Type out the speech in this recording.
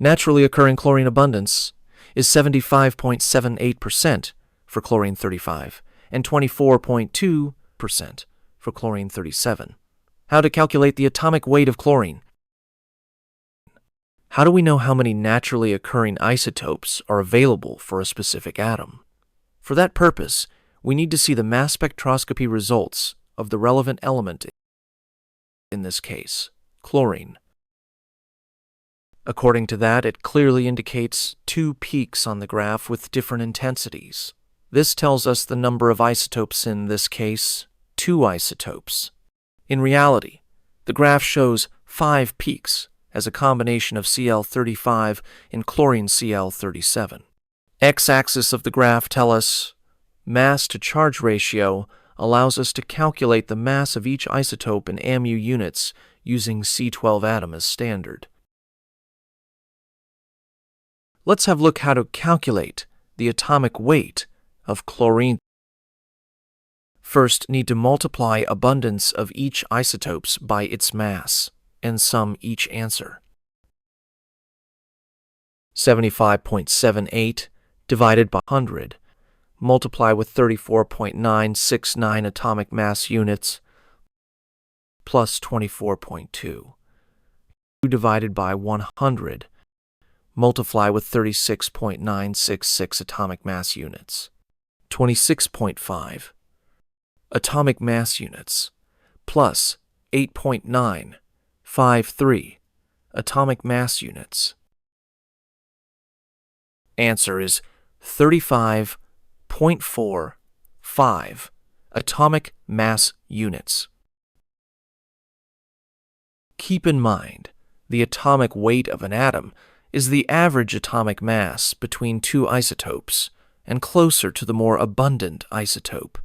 Naturally occurring chlorine abundance is 75.78% for chlorine 35 and 24.2% for chlorine 37. How to calculate the atomic weight of chlorine? How do we know how many naturally occurring isotopes are available for a specific atom? For that purpose, we need to see the mass spectroscopy results of the relevant element, in this case, chlorine. According to that, it clearly indicates two peaks on the graph with different intensities. This tells us the number of isotopes, in this case, 2 isotopes. In reality, the graph shows 5 peaks as a combination of Cl35 and chlorine Cl37. X-axis of the graph tells us mass to charge ratio allows us to calculate the mass of each isotope in AMU units using C12 atom as standard. Let's have a look how to calculate the atomic weight of chlorine. First, need to multiply abundance of each isotopes by its mass and sum each answer. 75.78 divided by 100, multiply with 34.969 atomic mass units, plus 24.2. 2 divided by 100, multiply with 36.966 atomic mass units, 26.5 atomic mass units, plus 8.953 atomic mass units. Answer is 35.45 atomic mass units. Keep in mind, the atomic weight of an atom is the average atomic mass between two isotopes and closer to the more abundant isotope.